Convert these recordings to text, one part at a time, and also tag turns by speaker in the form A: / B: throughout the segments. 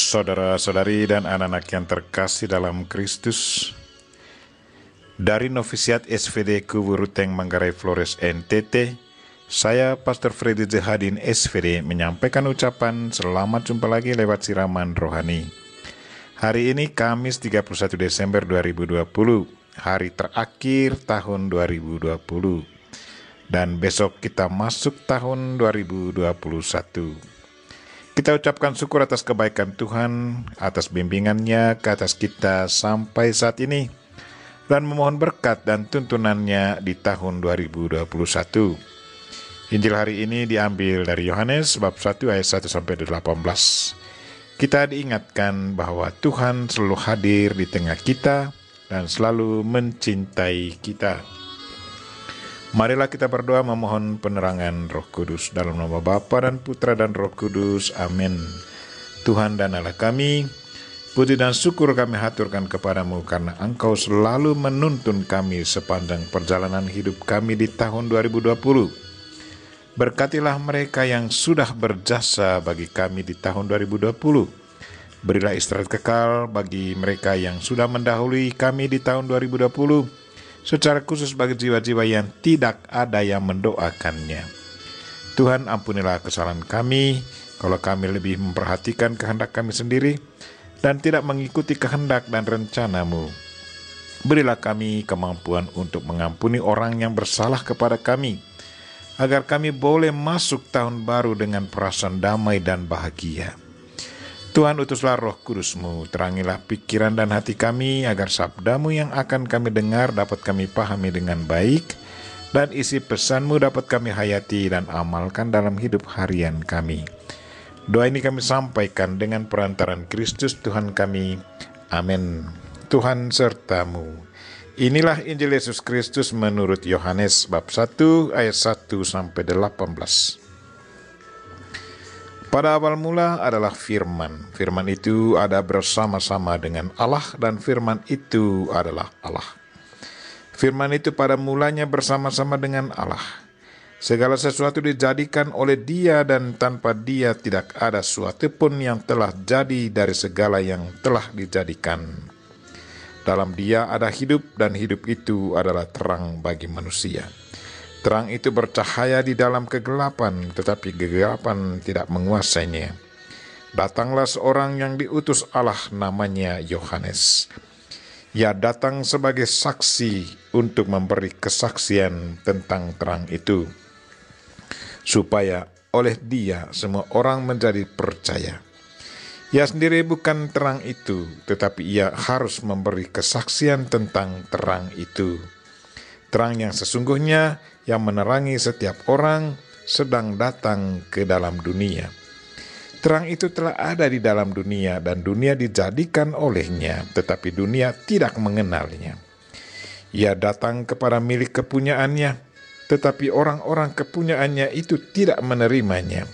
A: Saudara-saudari dan anak-anak yang terkasih dalam Kristus, dari Novisiat SVD Kuburuteng Manggarai Flores NTT, saya Pastor Freddy Zahadin SVD menyampaikan ucapan selamat jumpa lagi lewat siraman rohani. Hari ini Kamis 31 Desember 2020, hari terakhir tahun 2020, dan besok kita masuk tahun 2021. Kita ucapkan syukur atas kebaikan Tuhan, atas bimbingannya ke atas kita sampai saat ini, dan memohon berkat dan tuntunannya di tahun 2021. Injil hari ini diambil dari Yohanes bab 1 ayat 1-18. Kita diingatkan bahwa Tuhan selalu hadir di tengah kita dan selalu mencintai kita. Marilah kita berdoa memohon penerangan Roh Kudus dalam nama Bapa dan Putra dan Roh Kudus. Amin. Tuhan dan Allah kami, puji dan syukur kami haturkan kepadamu karena Engkau selalu menuntun kami sepanjang perjalanan hidup kami di tahun 2020. Berkatilah mereka yang sudah berjasa bagi kami di tahun 2020. Berilah istirahat kekal bagi mereka yang sudah mendahului kami di tahun 2020. Secara khusus bagi jiwa-jiwa yang tidak ada yang mendoakannya. Tuhan, ampunilah kesalahan kami kalau kami lebih memperhatikan kehendak kami sendiri dan tidak mengikuti kehendak dan rencana-Mu. Berilah kami kemampuan untuk mengampuni orang yang bersalah kepada kami, agar kami boleh masuk tahun baru dengan perasaan damai dan bahagia. Tuhan, utuslah Roh Kudus-Mu, terangilah pikiran dan hati kami, agar sabda-Mu yang akan kami dengar dapat kami pahami dengan baik, dan isi pesan-Mu dapat kami hayati dan amalkan dalam hidup harian kami. Doa ini kami sampaikan dengan perantaran Kristus Tuhan kami. Amin. Tuhan serta-Mu. Inilah Injil Yesus Kristus menurut Yohanes bab 1 ayat 1-18. Pada awal mula adalah firman. Firman itu ada bersama-sama dengan Allah dan firman itu adalah Allah. Firman itu pada mulanya bersama-sama dengan Allah. Segala sesuatu dijadikan oleh Dia dan tanpa Dia tidak ada sesuatu pun yang telah jadi dari segala yang telah dijadikan. Dalam Dia ada hidup dan hidup itu adalah terang bagi manusia. Terang itu bercahaya di dalam kegelapan, tetapi kegelapan tidak menguasainya. Datanglah seorang yang diutus Allah, namanya Yohanes. Ia datang sebagai saksi untuk memberi kesaksian tentang terang itu, supaya oleh Dia semua orang menjadi percaya. Ia sendiri bukan terang itu, tetapi ia harus memberi kesaksian tentang terang itu. Terang yang sesungguhnya yang menerangi setiap orang sedang datang ke dalam dunia. Terang itu telah ada di dalam dunia dan dunia dijadikan olehnya, tetapi dunia tidak mengenalnya. Ia datang kepada milik kepunyaannya, tetapi orang-orang kepunyaannya itu tidak menerimanya.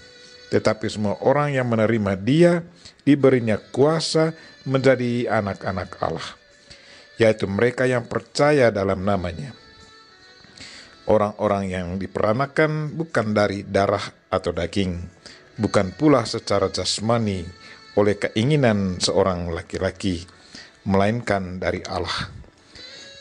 A: Tetapi semua orang yang menerima Dia diberinya kuasa menjadi anak-anak Allah, yaitu mereka yang percaya dalam namanya. Orang-orang yang diperanakan bukan dari darah atau daging, bukan pula secara jasmani oleh keinginan seorang laki-laki, melainkan dari Allah.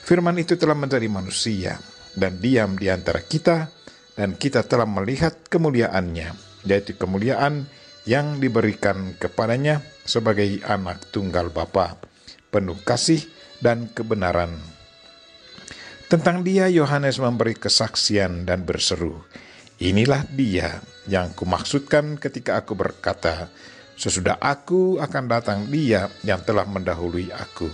A: Firman itu telah menjadi manusia dan diam di antara kita, dan kita telah melihat kemuliaannya, yaitu kemuliaan yang diberikan kepadanya sebagai anak tunggal Bapa, penuh kasih dan kebenaran. Tentang Dia Yohanes memberi kesaksian dan berseru, "Inilah Dia yang kumaksudkan ketika aku berkata, sesudah aku akan datang Dia yang telah mendahului aku.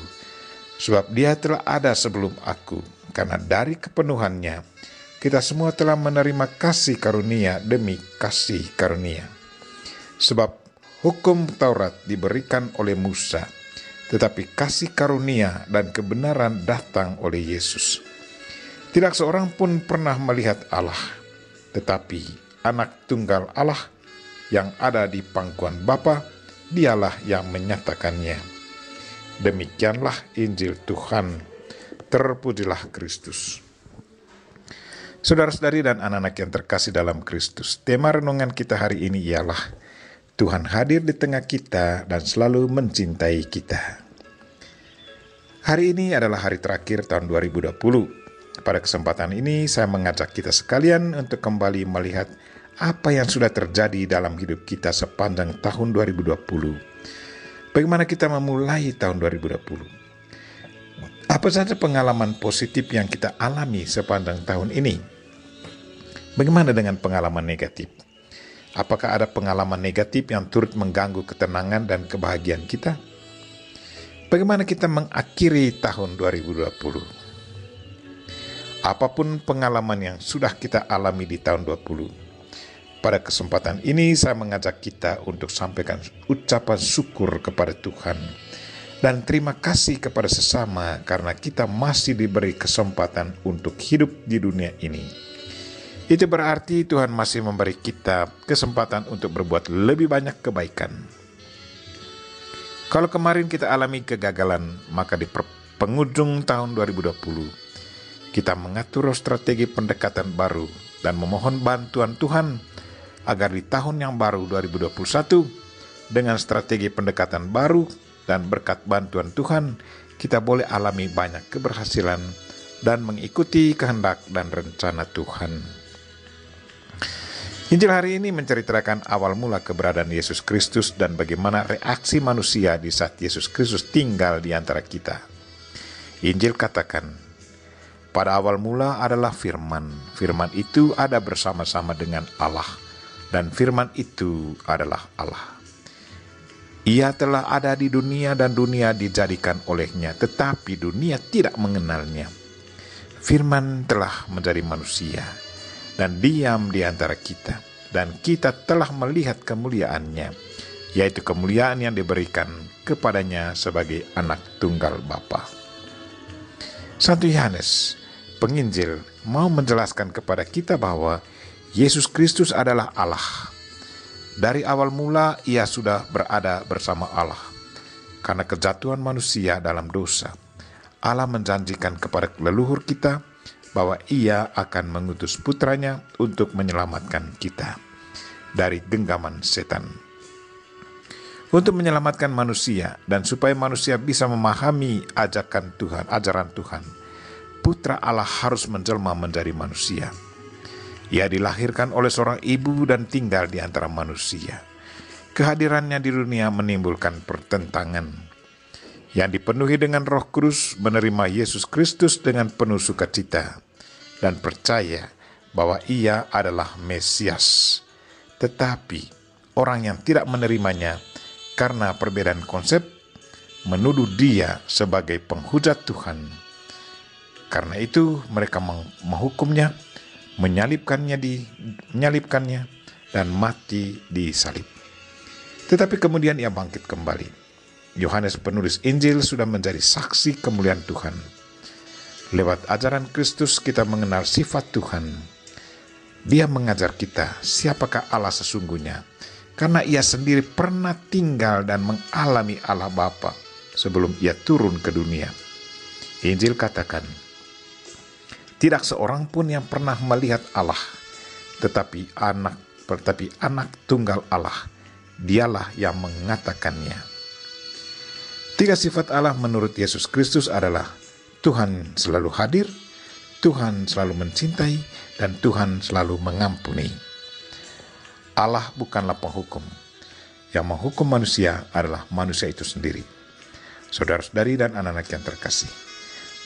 A: Sebab Dia telah ada sebelum aku, karena dari kepenuhannya kita semua telah menerima kasih karunia demi kasih karunia. Sebab hukum Taurat diberikan oleh Musa, tetapi kasih karunia dan kebenaran datang oleh Yesus. Tidak seorang pun pernah melihat Allah, tetapi anak tunggal Allah yang ada di pangkuan Bapa, dialah yang menyatakannya. Demikianlah Injil Tuhan. Terpujilah Kristus. Saudara-saudari dan anak-anak yang terkasih dalam Kristus, tema renungan kita hari ini ialah Tuhan hadir di tengah kita dan selalu mencintai kita. Hari ini adalah hari terakhir tahun 2020. Pada kesempatan ini saya mengajak kita sekalian untuk kembali melihat apa yang sudah terjadi dalam hidup kita sepanjang tahun 2020. Bagaimana kita memulai tahun 2020? Apa saja pengalaman positif yang kita alami sepanjang tahun ini? Bagaimana dengan pengalaman negatif? Apakah ada pengalaman negatif yang turut mengganggu ketenangan dan kebahagiaan kita? Bagaimana kita mengakhiri tahun 2020? Apapun pengalaman yang sudah kita alami di tahun 2020, pada kesempatan ini saya mengajak kita untuk sampaikan ucapan syukur kepada Tuhan dan terima kasih kepada sesama karena kita masih diberi kesempatan untuk hidup di dunia ini. Itu berarti Tuhan masih memberi kita kesempatan untuk berbuat lebih banyak kebaikan. Kalau kemarin kita alami kegagalan, maka di penghujung tahun 2020, kita mengatur strategi pendekatan baru dan memohon bantuan Tuhan agar di tahun yang baru 2021, dengan strategi pendekatan baru dan berkat bantuan Tuhan, kita boleh alami banyak keberhasilan dan mengikuti kehendak dan rencana Tuhan. Injil hari ini menceritakan awal mula keberadaan Yesus Kristus dan bagaimana reaksi manusia di saat Yesus Kristus tinggal di antara kita. Injil katakan, pada awal mula adalah firman. Firman itu ada bersama-sama dengan Allah, dan firman itu adalah Allah. Ia telah ada di dunia dan dunia dijadikan olehnya, tetapi dunia tidak mengenalnya. Firman telah menjadi manusia dan diam di antara kita, dan kita telah melihat kemuliaannya, yaitu kemuliaan yang diberikan kepadanya sebagai anak tunggal Bapa. Santo Yohanes, penginjil, mau menjelaskan kepada kita bahwa Yesus Kristus adalah Allah. Dari awal mula ia sudah berada bersama Allah. Karena kejatuhan manusia dalam dosa, Allah menjanjikan kepada leluhur kita bahwa ia akan mengutus putranya untuk menyelamatkan kita dari genggaman setan. Untuk menyelamatkan manusia dan supaya manusia bisa memahami ajaran Tuhan, Putra Allah harus menjelma menjadi manusia. Ia dilahirkan oleh seorang ibu dan tinggal di antara manusia. Kehadirannya di dunia menimbulkan pertentangan. Yang dipenuhi dengan Roh Kudus menerima Yesus Kristus dengan penuh sukacita dan percaya bahwa ia adalah Mesias. Tetapi orang yang tidak menerimanya karena perbedaan konsep menuduh dia sebagai penghujat Tuhan. Karena itu mereka menghukumnya, menyalibkannya dan mati di salib. Tetapi kemudian ia bangkit kembali. Yohanes penulis Injil sudah menjadi saksi kemuliaan Tuhan. Lewat ajaran Kristus kita mengenal sifat Tuhan. Dia mengajar kita siapakah Allah sesungguhnya, karena ia sendiri pernah tinggal dan mengalami Allah Bapa sebelum ia turun ke dunia. Injil katakan, tidak seorang pun yang pernah melihat Allah, tetapi anak tunggal Allah, dialah yang mengatakannya. Tiga sifat Allah menurut Yesus Kristus adalah Tuhan selalu hadir, Tuhan selalu mencintai, dan Tuhan selalu mengampuni. Allah bukanlah penghukum. Yang menghukum manusia adalah manusia itu sendiri. Saudara-saudari dan anak-anak yang terkasih,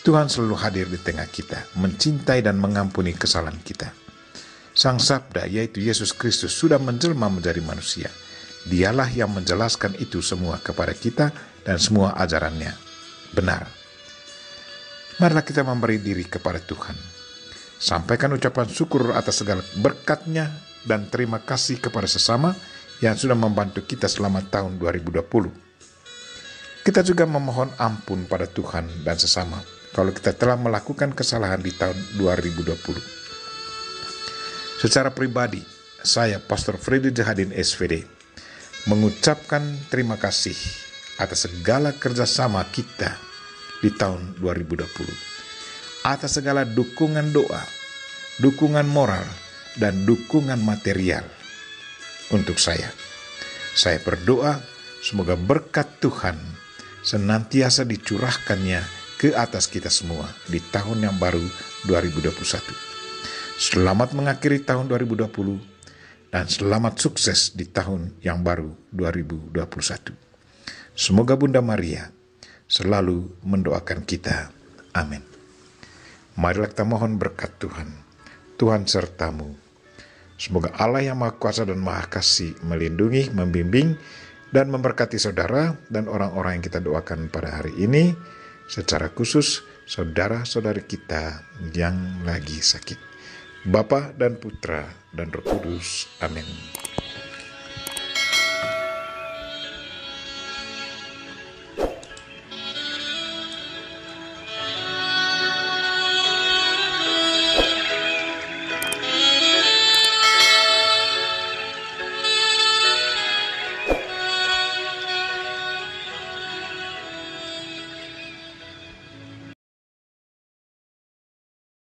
A: Tuhan selalu hadir di tengah kita, mencintai dan mengampuni kesalahan kita. Sang Sabda, yaitu Yesus Kristus, sudah menjelma menjadi manusia. Dialah yang menjelaskan itu semua kepada kita dan semua ajarannya benar. Marilah kita memberi diri kepada Tuhan. Sampaikan ucapan syukur atas segala berkat-Nya dan terima kasih kepada sesama yang sudah membantu kita selama tahun 2020. Kita juga memohon ampun pada Tuhan dan sesama kalau kita telah melakukan kesalahan di tahun 2020. Secara pribadi, saya Pastor Freddy Jahadin SVD mengucapkan terima kasih atas segala kerjasama kita di tahun 2020, atas segala dukungan doa, dukungan moral, dan dukungan material untuk saya. Saya berdoa semoga berkat Tuhan senantiasa dicurahkannya ke atas kita semua di tahun yang baru 2021. Selamat mengakhiri tahun 2020 dan selamat sukses di tahun yang baru 2021. Semoga Bunda Maria selalu mendoakan kita. Amin. Marilah kita mohon berkat Tuhan. Tuhan sertamu. Semoga Allah yang Maha Kuasa dan Maha Kasih melindungi, membimbing, dan memberkati saudara dan orang-orang yang kita doakan pada hari ini, secara khusus saudara-saudari kita yang lagi sakit. Bapa dan Putra dan Roh Kudus. Amin.